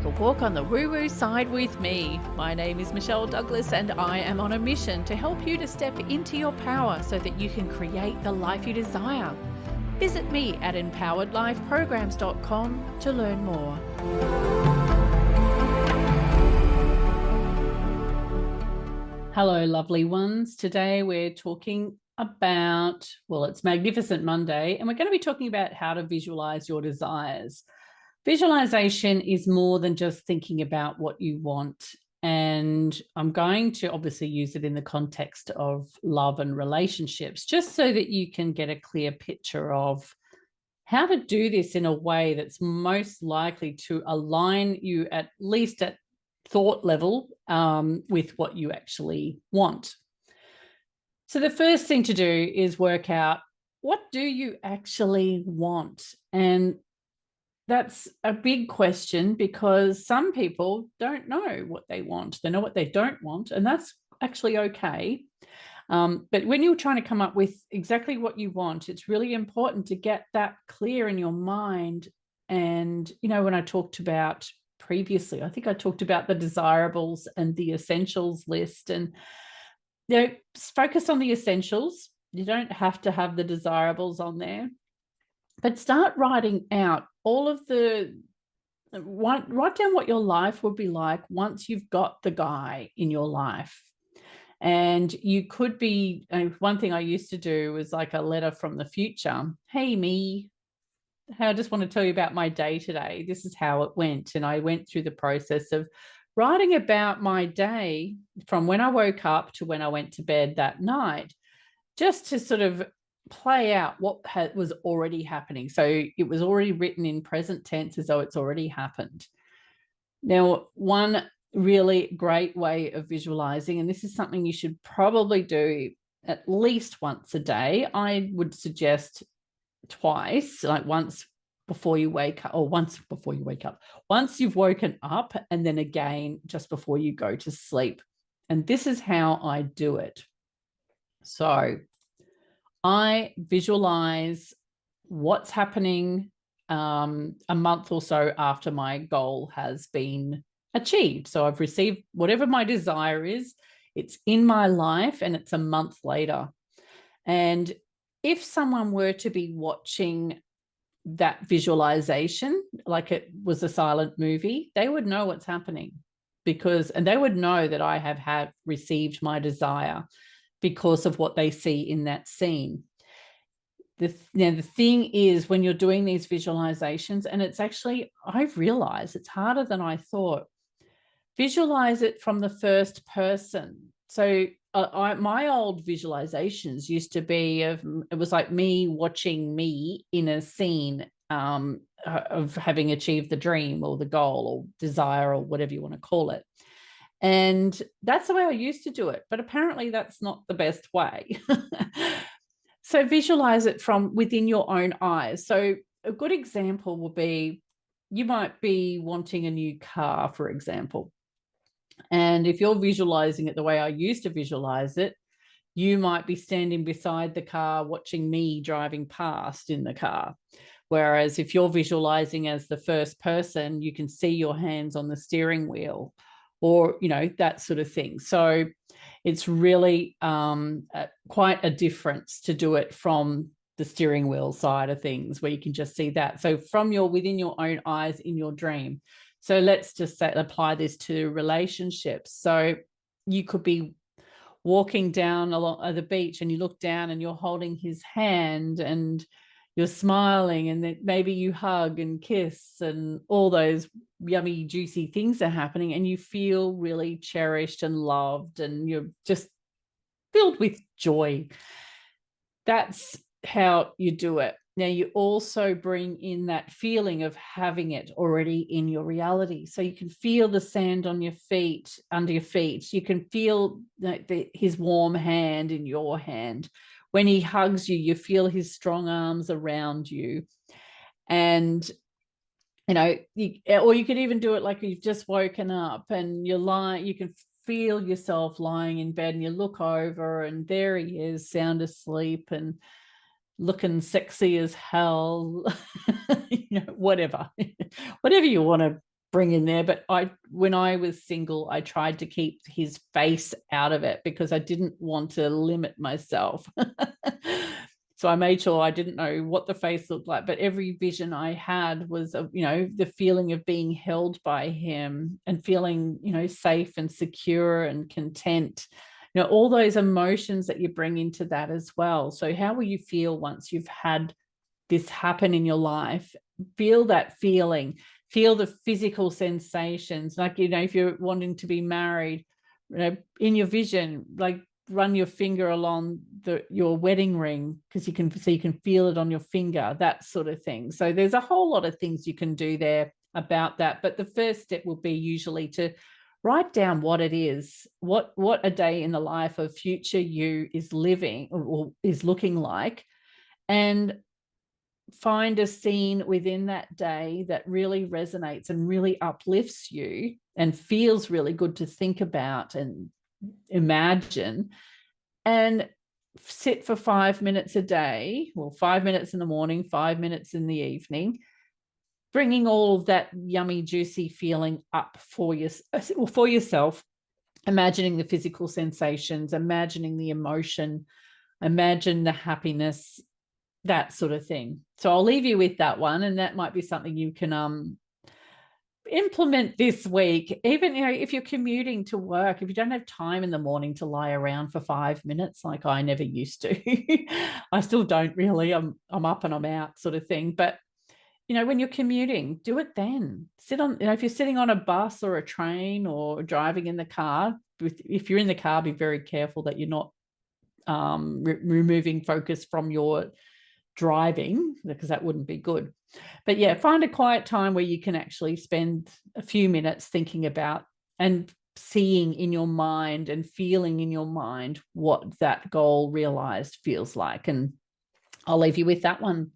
a walk on the woo-woo side with me. My name is Michelle Douglas and I am on a mission to help you to step into your power so that you can create the life you desire. Visit me at empoweredlifeprograms.com to learn more. Hello, lovely ones. Today we're talking about, it's Magnificent Monday, and we're going to be talking about how to visualize your desires. Visualization is more than just thinking about what you want. And I'm going to obviously use it in the context of love and relationships, just so that you can get a clear picture of how to do this in a way that's most likely to align you at least at thought level with what you actually want. So the first thing to do is work out, what do you actually want? And that's a big question, because some people don't know what they want. They know what they don't want, and that's actually okay. But when you're trying to come up with exactly what you want, it's really important to get that clear in your mind. And, when I talked about previously, I think I talked about the desirables and the essentials list, and focus on the essentials. You don't have to have the desirables on there, but start writing out all of write down what your life would be like once you've got the guy in your life. And you could be, one thing I used to do was like a letter from the future. Hey, me, I just want to tell you about my day today. This is how it went. And I went through the process of writing about my day from when I woke up to when I went to bed that night, just to sort of play out what was already happening. So it was already written in present tense as though it's already happened. Now, one really great way of visualizing, and this is something you should probably do at least once a day. I would suggest twice, like once before you wake up, or once before you wake up, once you've woken up, and then again just before you go to sleep. And this is how I do it. So I visualize what's happening a month or so after my goal has been achieved. So I've received whatever my desire is, it's in my life, and it's a month later. And if someone were to be watching that visualization, like it was a silent movie, they would know what's happening, and they would know that I have received my desire because of what they see in that scene. The thing is, when you're doing these visualizations, and it's actually, I've realized it's harder than I thought, visualize it from the first person. So my old visualizations used to be it was like me watching me in a scene of having achieved the dream or the goal or desire or whatever you want to call it. And that's the way I used to do it. But apparently that's not the best way. So visualize it from within your own eyes. So a good example will be, you might be wanting a new car, for example. And if you're visualizing it the way I used to visualize it, you might be standing beside the car watching me driving past in the car. Whereas if you're visualizing as the first person, you can see your hands on the steering wheel, or, that sort of thing. So it's really quite a difference to do it from the steering wheel side of things, where you can just see that. So from within your own eyes in your dream. So let's just apply this to relationships. So you could be walking down along the beach, and you look down and you're holding his hand and you're smiling, and then maybe you hug and kiss, and all those yummy, juicy things are happening, and you feel really cherished and loved, and you're just filled with joy. That's how you do it. Now, you also bring in that feeling of having it already in your reality. So you can feel the sand on your feet, under your feet. You can feel his warm hand in your hand. When he hugs you, you feel his strong arms around you. And, or you could even do it like you've just woken up and you're lying, you can feel yourself lying in bed, and you look over and there he is, sound asleep and looking sexy as hell, whatever you want to bring in there. But when I was single, I tried to keep his face out of it because I didn't want to limit myself. So I made sure I didn't know what the face looked like, but every vision I had was, the feeling of being held by him and feeling, safe and secure and content. All those emotions that you bring into that as well. So how will you feel once you've had this happen in your life? Feel that feeling, feel the physical sensations. Like, if you're wanting to be married, in your vision, like run your finger along your wedding ring, because you can feel it on your finger, that sort of thing. So there's a whole lot of things you can do there about that. But the first step will be usually to write down what it is, what a day in the life of future you is living or is looking like, and find a scene within that day that really resonates and really uplifts you and feels really good to think about and imagine, and sit for 5 minutes a day, well, 5 minutes in the morning, 5 minutes in the evening, bringing all of that yummy, juicy feeling up for yourself, imagining the physical sensations, imagining the emotion, imagine the happiness, that sort of thing. So I'll leave you with that one, and that might be something you can implement this week. Even, if you're commuting to work, if you don't have time in the morning to lie around for 5 minutes, like I never used to, I still don't really, I'm up and I'm out sort of thing. But, when you're commuting, do it then. Sit on, if you're sitting on a bus or a train or driving in the car, if you're in the car, be very careful that you're not removing focus from your driving, because that wouldn't be good. But yeah, find a quiet time where you can actually spend a few minutes thinking about and seeing in your mind and feeling in your mind what that goal realized feels like. And I'll leave you with that one.